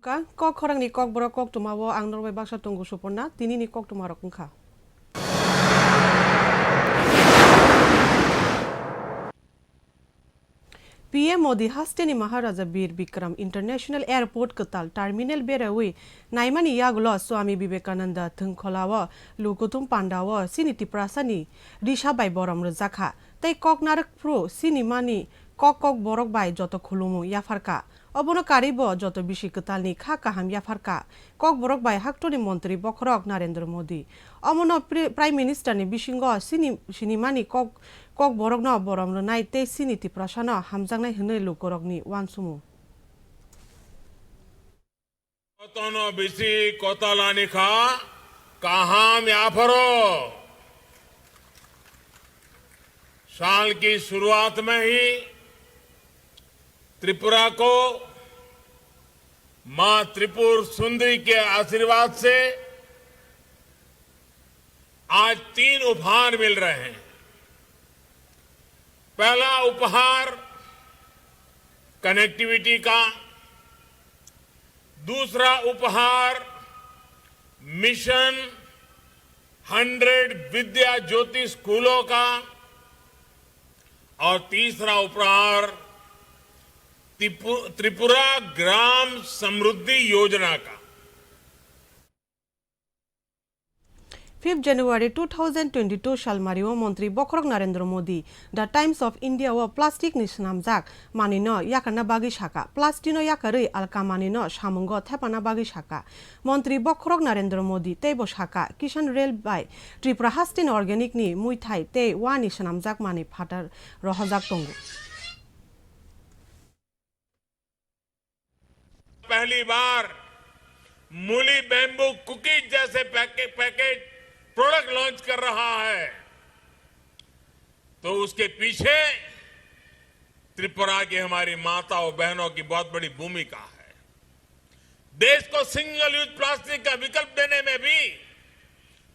Kok Khorang ni Kokborok Koktwma wo ang Norway baksa tunggu Suparna tini ni Kokborok Koktwma. PM Modi hasteni Maharaja Bir Bikram International Airport Katal Terminal Berawi Naimani Yagulo Swami Vivekananda Thungkholawa Lukutum Pandawa Siniti Prasani Risha Bai Boram Razakha Tei Kok Narak Pro Sinimani Kok Borok Bai Joto Khulumu Yafarka Obono Karibo Joto Bishi Katalni Kha Kaham Yafarka Kok Borok Bai Haktoni Montri Bokhorok Narendra Modi Omono Prime Minister ni Bishingo Sinimani Kok Borok no Borom Nai Te Siniti Prasana Hamjangnai Hne Lukorokni Wansumu Kotono Bishi Kotalani Kha Kaham Yafaro साल की शुरुआत में ही त्रिपुरा को मां त्रिपुर सुंदरी के आशीर्वाद से आज 3 उपहार मिल रहे हैं। पहला उपहार कनेक्टिविटी का, दूसरा उपहार मिशन 100 विद्या ज्योति स्कूलों का और तीसरा उपहार त्रिपुरा ग्राम समृद्धि योजना का। 5 January 2022 Shalmario Montri Bokhorok Narendra Modi The Times of India wa plastic ni snamjak manino yakana bagi shaka plastino yakari alkamanino shamungo thepana bagi shaka Montri Bokhorok Narendra Modi tebo shaka Kishan Rail by Tripura Hastin Organic ni muithai te wani snamjak mani phatar rohajak tongu पहली बार मूली bamboo cookies जैसे packet product launch कर रहा है तो उसके पीछे त्रिपुरा की हमारी माताओं बहनों की बहुत बड़ी भूमिका है। देश को सिंगल यूज प्लास्टिक का विकल्प देने में भी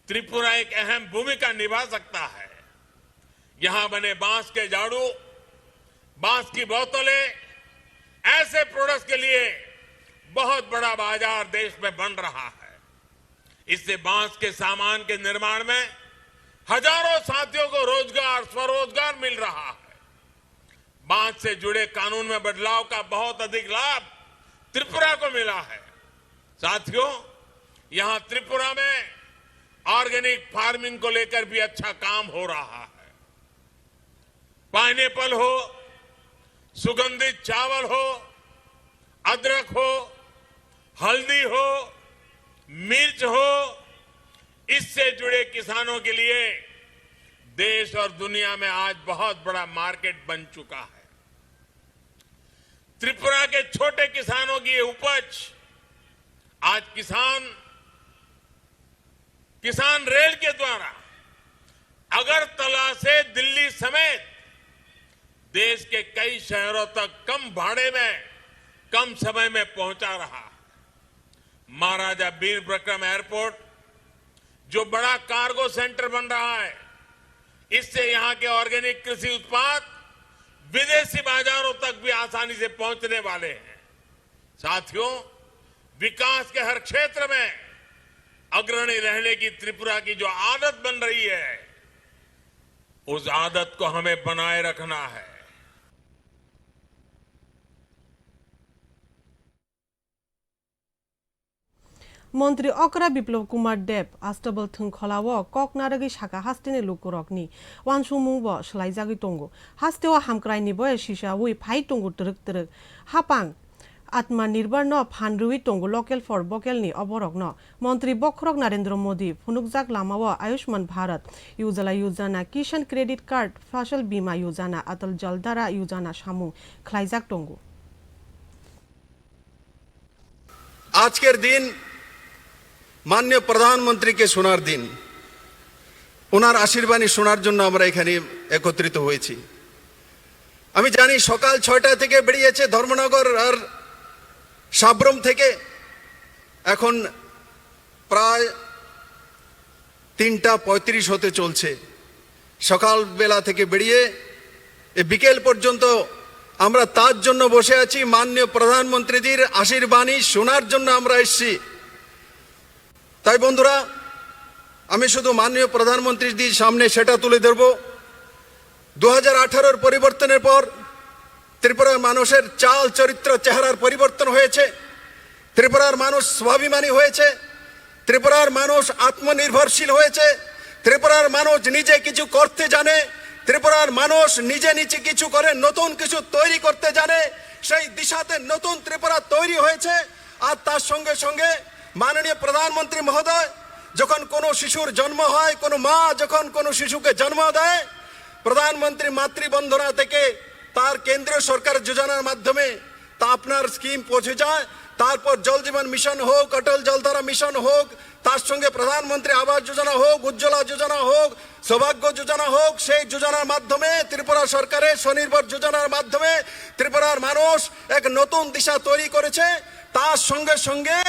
त्रिपुरा एक अहम भूमिका निभा सकता है। यहां बने बांस के झाड़ू, बांस की बोतलें, ऐसे प्रोडक्ट्स के लिए बहुत बड़ा बाजार देश में बन रहा है। इससे बांस के सामान के निर्माण में हजारों साथियों को रोजगार, स्वरोजगार मिल रहा है। बांस से जुड़े कानून में बदलाव का बहुत अधिक लाभ त्रिपुरा को मिला है। साथियों, यहां त्रिपुरा में ऑर्गेनिक फार्मिंग को लेकर भी अच्छा काम हो रहा है। पाइनएप्पल हो, सुगंधित चावल हो, अदरक हो, हल्दी हो, मिर्च हो, इससे जुड़े किसानों के लिए देश और दुनिया में आज बहुत बड़ा मार्केट बन चुका है। त्रिपुरा के छोटे किसानों की ये उपज आज किसान रेल के द्वारा अगरतला से दिल्ली समेत देश के कई शहरों तक कम भाड़े में, कम समय में पहुंचा रहा है। महाराजा बीर बिक्रम एयरपोर्ट जो बड़ा कार्गो सेंटर बन रहा है, इससे यहां के ऑर्गेनिक कृषि उत्पाद विदेशी बाजारों तक भी आसानी से पहुंचने वाले हैं। साथियों, विकास के हर क्षेत्र में अग्रणी रहने की त्रिपुरा की जो आदत बन रही है, उस आदत को हमें बनाए रखना है। Montri Okra Biplov Kumar Deb Astable Thungkholawo Kok Naragi Shaka Hastini Lukorokni Wansumubo Shlaijagi Tongo Hastewa Hamkrai ni boy shisha wi phai tongo truk hapang Atma Nirbar no Phanrui Tongo local for Bokel ni Oborok no Montri Bokhorok Narendra Modi Phunukjak Lamawa Ayushman Bharat Ujala Yojana Kishan Credit Card Fasal Bima Yojana Atal Jaldara Yojana Shamu Khlaijak Tongo আজকের দিন মাননীয় প্রধানমন্ত্রী কে শোনার দিন। ওনার আশীর্বাণী শোনার জন্য আমরা এখানে একত্রিত হয়েছি। আমি জানি সকাল 6টা থেকে বেরিয়েছে ধর্মনগর আর সাবরম থেকে, এখন প্রায় 3:35 হতে চলছে। সকালবেলা থেকে বেরিয়ে বিকেল পর্যন্ত আমরা তার জন্য বসে আছি, মাননীয় প্রধানমন্ত্রীজির আশীর্বাণী শোনার জন্য আমরা এসেছি। তাই বন্ধুরা, আমি শুধু মাননীয় প্রধানমন্ত্রীজির সামনে সেটা তুলে ধরব, 2018 পরিবর্তনের পর ত্রিপুরার মানুষের চাল চরিত্র চেহারার পরিবর্তন হয়েছে। ত্রিপুরার মানুষ স্বাভিমানী হয়েছে, ত্রিপুরার মানুষ আত্মনির্ভরশীল হয়েছে, ত্রিপুরার মানুষ নিজে কিছু করতে জানে, ত্রিপুরার মানুষ নিজে নিজে কিছু করে নতুন কিছু তৈরি করতে জানে। সেই দিশাতে নতুন ত্রিপুরা তৈরি হয়েছে। আর তার সঙ্গে সঙ্গে মাননীয় প্রধানমন্ত্রী মহোদয় যখন কোনো শিশুর জন্ম হয়, কোনো মা যখন কোনো শিশুকে জন্ম দেয়, প্রধানমন্ত্রী মাতৃবন্ধনা থেকে তার কেন্দ্রীয় সরকার যোজনার মাধ্যমে তা আপনার স্কিম পৌঁছে যায়। তারপর জল জীবন মিশন হোক, অটল জলধারা মিশন হোক, তার সঙ্গে প্রধানমন্ত্রী আবাস যোজনা হোক, উজ্জ্বলা যোজনা হোক, সৌভাগ্য যোজনা হোক, সেই যোজনার মাধ্যমে ত্রিপুরা সরকারের স্বনির্ভর যোজনার মাধ্যমে ত্রিপুরার মানুষ এক নতুন দিশা তৈরি করেছে। তার সঙ্গে সঙ্গে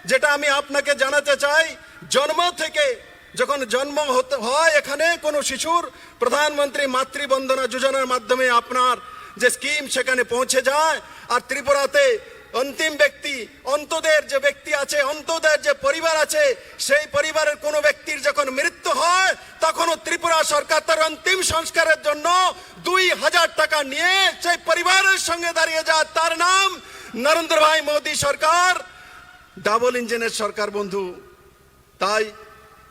যেটা আমি আপনাকে জানাতে চাই, জন্ম থেকে যখন জন্ম হয় এখানে কোনো শিশুর, প্রধানমন্ত্রী মাতৃবন্ধনা যোজনার মাধ্যমে আপনার যে স্কিম সেখানে পৌঁছে যায়। আর ত্রিপুরাতে অন্তিম ব্যক্তি, অন্তদের যে ব্যক্তি আছে, অন্তদের যে পরিবার আছে, সেই পরিবারের কোনো ব্যক্তির যখন মৃত্যু হয় তখনও ত্রিপুরা সরকার তার অন্তিম সংস্কারের জন্য 2000 টাকা নিয়ে সেই পরিবারের সঙ্গে দাঁড়িয়ে যায়। তার নাম নরেন্দ্র ভাই মোদী সরকার, ডাবল ইঞ্জিনের সরকার বন্ধু। তাই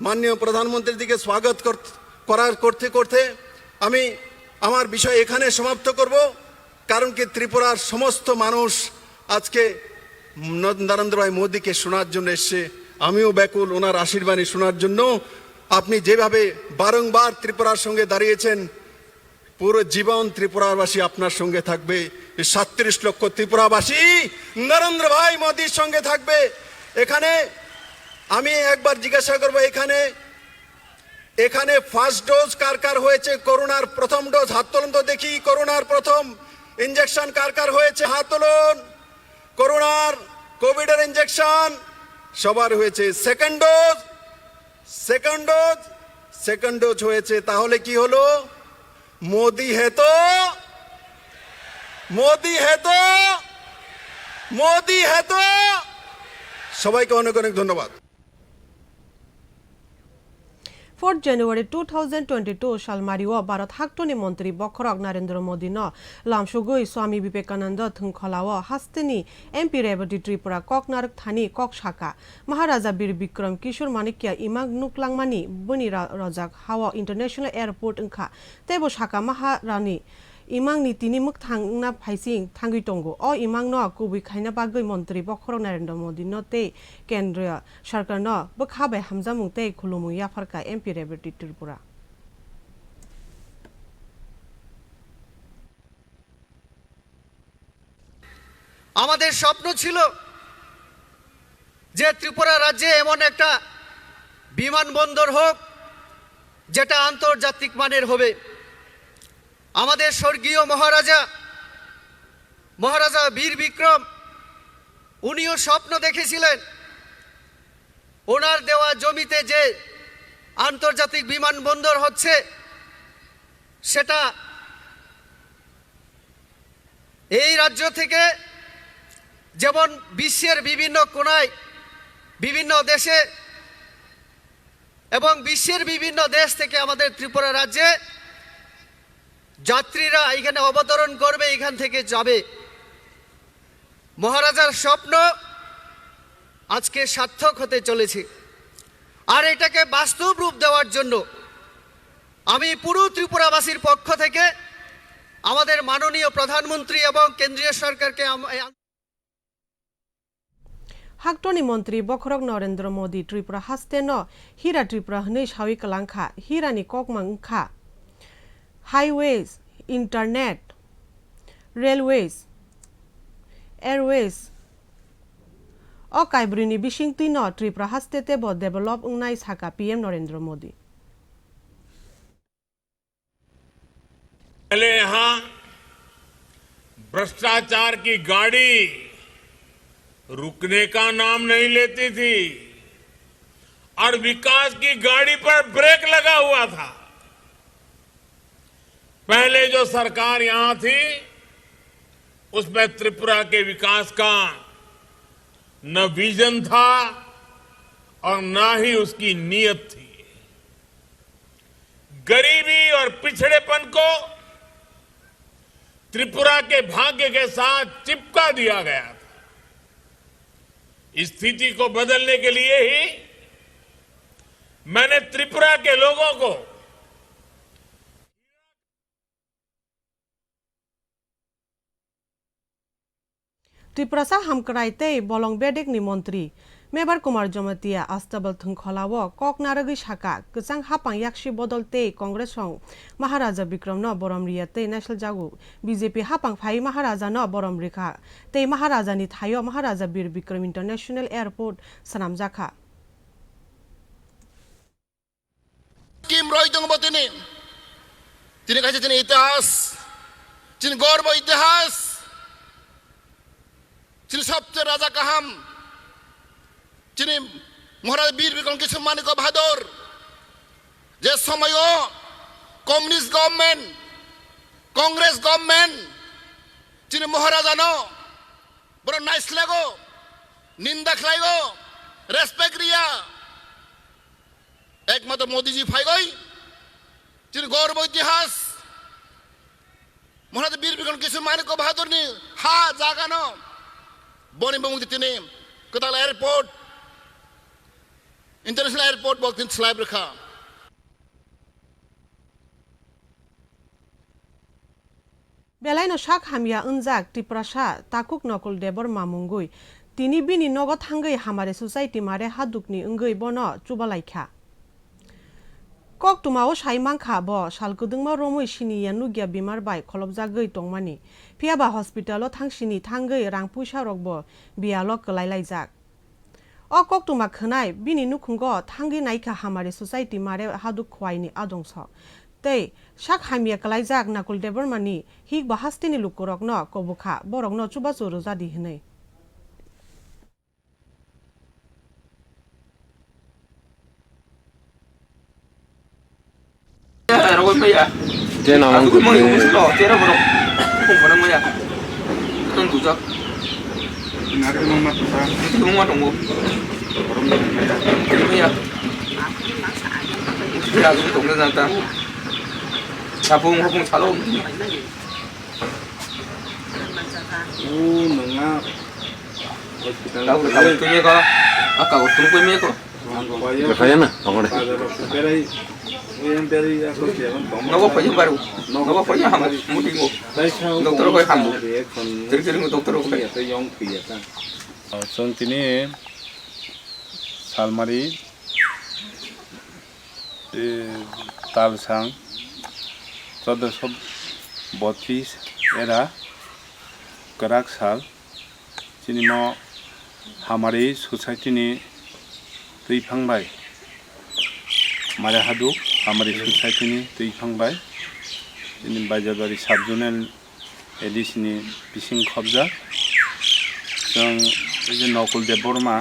মাননীয় প্রধানমন্ত্রীর দিকে স্বাগত করতে করতে আমি আমার বিষয় এখানে সমাপ্ত করব। কারণ কি ত্রিপুরার সমস্ত মানুষ আজকে নরেন্দ্র ভাই মোদীকে শোনার জন্য এসছে। আমিও ব্যাকুল ওনার আশীর্বাণী শোনার জন্য। আপনি যেভাবে বারংবার ত্রিপুরার সঙ্গে দাঁড়িয়েছেন, পুরো জীবন ত্রিপুরাবাসী আপনার সঙ্গে থাকবে। 37 লক্ষ ত্রিপুরাবাসী নরেন্দ্র ভাই মোদীর সঙ্গে থাকবে। এখানে আমি একবার জিজ্ঞাসা করবো, এখানে ফার্স্ট ডোজ কার কার হয়েছে? করোনার প্রথম ডোজ হাত তুলুন তো দেখি। করোনার প্রথম ইঞ্জেকশন কার কার হয়েছে? হাত তুলুন। করোনার কোভিডের ইঞ্জেকশন সবার হয়েছে। সেকেন্ড ডোজ হয়েছে। তাহলে কি হলো? মোদি হে তো, মোদি হে তো, মোদি হে তো। সবাইকে অনেক অনেক ধন্যবাদ। 4 জানুয়ারি 2022 সালমারিও ভারত হাক্টনি মন্ত্রী বখরক নরেন্দ্র মোদী ন লামসুগুই স্বামী বিবেকানন্দ থুংখলাও হাস্তেনি এমপি রেবতী ত্রিপুরা কক নারক থানি কক শাখা মহারাজা বীর বিক্রম কিশোর মানিকিয়া ইমাগ নুকলাংমানি বনি রজাক হাওয়া ইন্টারন্যাশনাল এয়ারपोर्ट ओंखा तेबो शाखा महारानी इमांग नि तिनि मुख थांगना फाइसिं थांगि टंगो अ इमांग न कुबि खाइना बागै मन्त्री बखरक नरेंद्र मोदी न ते केंद्रीय सरकार न बखाबे हामजा मुंते खुलुमु याफारका एमपि रेबती त्रिपुरा আমাদের স্বপ্ন ছিল যে ত্রিপুরা রাজ্যে এমন একটা বিমানবন্দর হোক যেটা আন্তর্জাতিক মানের হবে। আমাদের স্বর্গীয় মহারাজা বীর বিক্রম উনিও স্বপ্ন দেখেছিলেন ওনার দেওয়া জমিতে যে আন্তর্জাতিক বিমানবন্দর হচ্ছে সেটা এই রাজ্য থেকে যেমন বিশ্বের বিভিন্ন কোণায় বিভিন্ন দেশে এবং বিশ্বের বিভিন্ন দেশ থেকে আমাদের ত্রিপুরা রাজ্যে যাত্রীরা এখানে অবতরণ করবে, এখান থেকে যাবে। মহারাজার স্বপ্ন আজকে সার্থক হতে চলেছে। আর এটাকে বাস্তব রূপ দেওয়ার জন্য আমি পুরো ত্রিপুরাবাসীর পক্ষ থেকে আমাদের মাননীয় প্রধানমন্ত্রী এবং কেন্দ্রীয় সরকারকে हाक्टनी मंत्री बखरक नरेंद्र मोदी त्रिपुरा हास्ते न हीरा त्रिपुरा हनै सावि कलांखा हीरानि ककमांखा हाईवेज इंटरनेट रेलवेज एयरवेज अ काइब्रिनि बिसिंति न त्रिपुरा हास्ते तेब डेभलप उंनाय साका पीएम नरेंद्र मोदी पहले यहाँ भ्रष्टाचार की गाड़ी रुकने का नाम नहीं लेती थी और विकास की गाड़ी पर ब्रेक लगा हुआ था। पहले जो सरकार यहां थी उसमें त्रिपुरा के विकास का न विजन था और न ही उसकी नीयत थी। गरीबी और पिछड़ेपन को त्रिपुरा के भाग्य के साथ चिपका दिया गया था। इस स्थिति को बदलने के लिए ही मैंने त्रिपुरा के लोगों को त्रिपुरा सा हमकराइते बलंग बेडेक नि मंत्री मेबर कुमार जमतिया आस्ताबल थुंखलावो कक नारगै शाखा गोजां हापां याक्षी बदलते कांग्रेस हं महाराजा विक्रम न बरम रियाते नेशनल जागु बीजेपी हापां फाइ महाराजा न बरम रेखा ते महाराजा नि थायो महाराजा बीर विक्रम इंटरनेशनल एयरपोर्ट सनाम जाखा किम रॉय दंग बतिनी तिनी काছে तिनी इतिहास तिनी गौरव इतिहास तिनी सबसे राजा काहाम जिनी महाराज वीर विक्रम किशोर मानिक बहादुर जे समय कम्युनिस्ट गवर्नमेंट कांग्रेस गवर्नमेंट जिनी महाराजा नो बड़ा नाइस लगो निंदा खलाइगो रेस्पेक्ट रिया एकमात्र मोदी जी फाई गई जिनी गौरव इतिहास महाराज वीर विक्रम किशोर मानिक बहादुर नि हा जागा नो बनी बमुंग तिनी कताल एयरपोर्ट इंटरनेशनल एयरपोर्ट बक्तिन स्लाइब रखा बेलायनो शाक हामिया उनजाक त्रिपुरा सा ताकुक नकुल देबरमा मुंगुई तिनी बिनी नगद हांगै हमारे सोसाइटी मारे हादुकनि उंगै बनो चुबालाइखा कक्टुमाओ साइमांखा ब सालकुदुंमा रोमै सिनिया नुगिया बिमार बाय खलबजागै टंमानि फियाबा हस्पिटालो थांसिनि थांगै रां पुइसा रगबो बियालो कलाइलाइजाक अ कक्टुमा खनाय बिनि नुखुंगो थांगै नाइखा हमारे सोसाइटी मारे हादुक खवाइनि आदंस तै शाक हामिया कलाइजाक नाकुल देबरमानि हिक बाहास्तिनि लुकुरक न कबुखा बरक न चुबा चुरु जादि हनै Dia nama aku mau yang musuh loh, dia apa dong? Kung mana mau ya? Kan tu jak. Nari mama tuh, Itu mau dong bu. Dia mau ya? Dia aku dong dengan ta. Sabung salom. nengah. Tahu tu ni kau. Akak kau tunggu ni kau. Kaya na, pangore. Nawa pa yung baru. Nawa pa yung hamu. Muti mo. Doktor ko hamu. Jadi mo doktor ko kaya. Son tini salmari talsang 1432 era कराक साल जिनिमा हमारी society ने तै फांबाय मारे हादुक हमारी society ने तै फांबाय जिनि बाजाबारि सब जोनेल एडिशननि बिसिं खबजा जों जे नकुल देबबरमा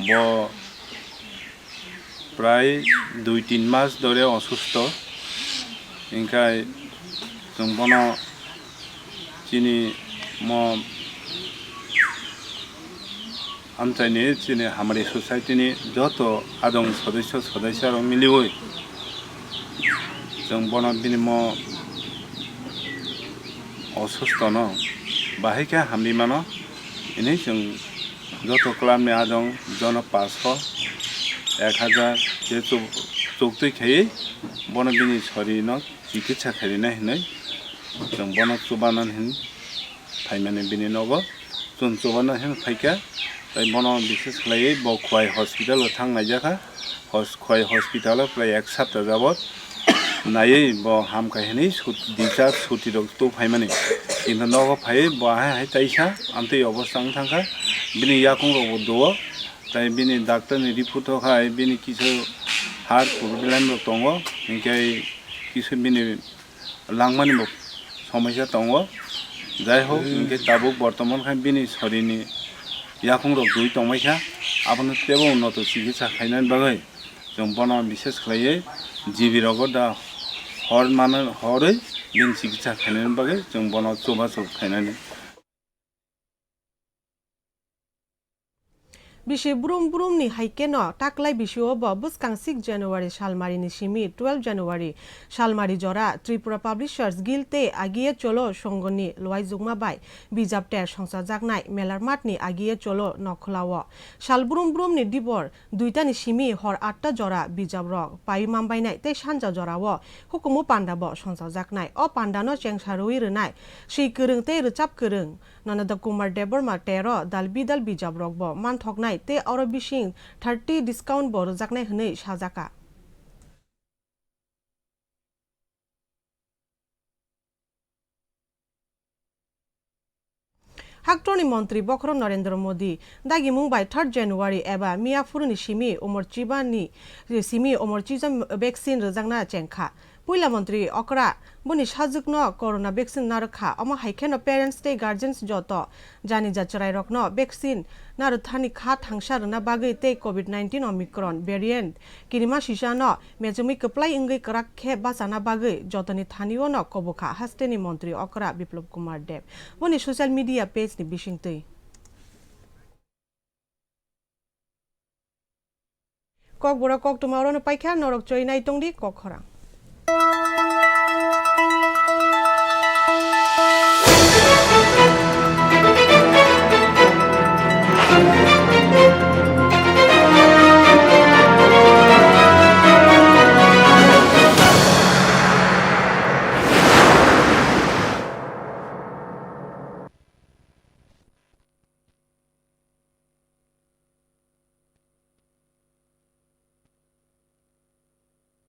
ब प्राय 2-3 मास धरे असुस्थ इंखाय जों बनो जिनि म आमचाइनि जिनि हमारी सोसाइटी नि जत आदं सदस्य मिलिवै जों बन बिनि म असुस्थ न बाहिका हामि मान इनै जों जत क्लामनि आदं जन 500 1000 जे चौक्तै खाइ बन बिनि सरि न चिकित्सा खारिना हिनै जों बन सुबानन हिन फाइमाने बिनि नगो जों सुबानन हिन फाइका ताई बन विशेष खालायै बखवाय हस्पिटाल थांनाय जाखा खवाय हस्पिटाल प्राय 1 सप्ताह जाबत नायै ब हामखायनै दिसा सुति दक तो फाइमाने किन्तु नगो फाइ बाहाय ताइसा आमते अवस्था थांखा बिनि याकुं रगो दो ताई बिनि डाक्टरनि रिपोर्ट खाय बिनि किछु हार्ट प्रब्लेम दङ इंखाय किछु बिनि लांमानि समस्या दङ जाय होक इंखाय दाबो बर्तमान खाय बिनि शरीरनि याकुं रग दुई दंमायखा आपनो तेबो उन्नत चिकित्सा खायनानै बागै जों बना विशेष खालायै जिबि रगो दा हर माने हरै बिनि चिकित्सा खायनानै बागै जों बना चोबा खायनानै Bishi brum ni haikeno taklai bisio bo buskang 6 January Shalmari ni simi 12 January Shalmari jora Tripura Publishers Guild-te agiye cholo songoni loaizugma bai bijab ter songsa jaknai melarmat ni agiye cholo nokholawo Shal brum ni dibor duita ni simi hor 8ta jora bijab rok pai mambainai te sanja jorawo hukumu pandabo songsa jaknai o pandano chengsharui rnai sei kurung te rchap kurung nanada kumar Debbarma tero dalbidal bijab rok bo manthoknai te oro bising 30 discount bo rojaknai hnei sajaka Haktroni Mantri Bokhro Narendra Modi dagi Mumbai 3 January eba Miyafurni simi omorchibani simi omorchizam vaccine rojangna chengkha Puila Mantri Okra buni sajukno corona vaccine narkha ama haikeno parents te guardians joto jani jachrai rokno vaccine naruthani kha thangsar na bagai te COVID-19 Omicron variant kirima shisano mejumi kaplai ingai krak khe basana bagai jotoni thanio no kobokha hasteni Mantri Okra Biplop Kumar Dev buni social media page ni bisingtei Kokborok Koktwma oro no paikha norok choi nai tongdi Kok Khorang